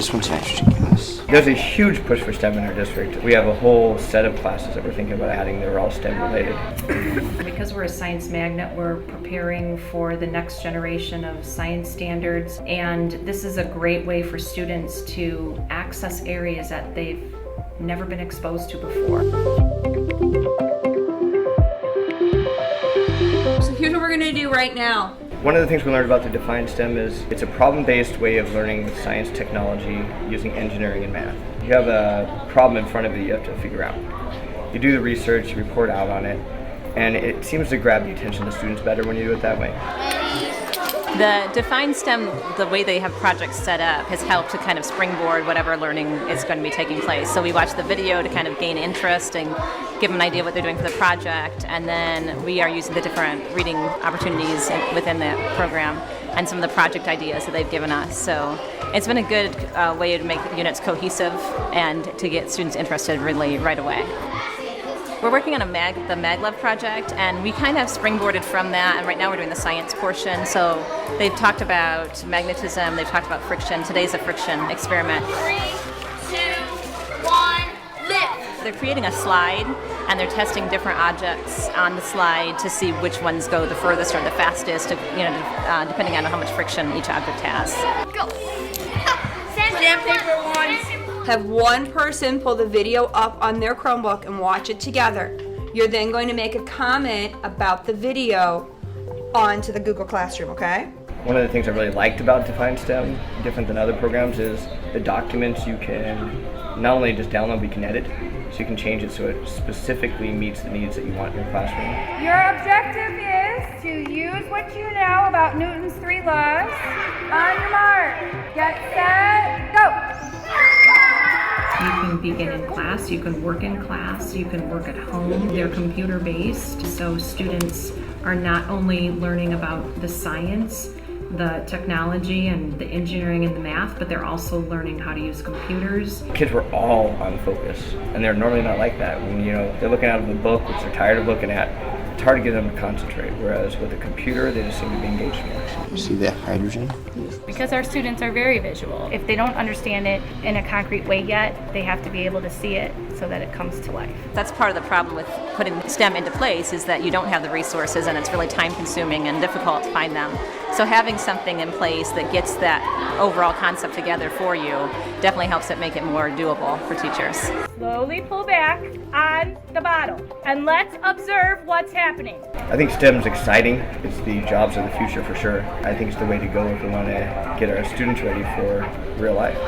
This one's nitrogen gas. There's a huge push for STEM in our district. We have a whole set of classes that we're thinking about adding that are all STEM related. Because we're a science magnet, we're preparing for the next generation of science standards, and this is a great way for students to access areas that they've never been exposed to before. So here's what we're going to do right now. One of the things we learned about the Define STEM is it's a problem-based way of learning with science, technology, using engineering and math. You have a problem in front of you have to figure out. You do the research, you report out on it, and it seems to grab the attention of the students better when you do it that way. The Define STEM, the way they have projects set up, has helped to kind of springboard whatever learning is going to be taking place. So we watch the video to kind of gain interest and give them an idea what they're doing for the project, and then we are using the different reading opportunities within the program and some of the project ideas that they've given us. So it's been a good way to make units cohesive and to get students interested really right away. We're working on the MagLab project, and we kind of springboarded from that, and right now we're doing the science portion. So they've talked about magnetism, they've talked about friction. Today's a friction experiment. 3, 2, 1, lift! They're creating a slide, and they're testing different objects on the slide to see which ones go the furthest or the fastest, depending on how much friction each object has. Go! Sandpaper ones! Have one person pull the video up on their Chromebook and watch it together. You're then going to make a comment about the video onto the Google Classroom, okay? One of the things I really liked about Define STEM, different than other programs, is the documents you can not only just download, but you can edit. So you can change it so it specifically meets the needs that you want in your classroom. Your objective is to use what you know about Newton's 3 laws. On your mark, get set, go! You can begin in class, you can work in class, you can work at home. They're computer based, so students are not only learning about the science, the technology and the engineering and the math, but they're also learning how to use computers. Kids were all on focus, and they're normally not like that. When they're looking out of a book, which they're tired of looking at, it's hard to get them to concentrate, whereas with a computer, they just seem to be engaged more. See that hydrogen? Because our students are very visual. If they don't understand it in a concrete way yet, they have to be able to see it so that it comes to life. That's part of the problem with putting STEM into place, is that you don't have the resources and it's really time consuming and difficult to find them. So having something in place that gets that overall concept together for you definitely helps it make it more doable for teachers. Slowly pull back on the bottle and let's observe what's happening. I think STEM's exciting. It's the jobs of the future for sure. I think it's the way to go if we want to get our students ready for real life.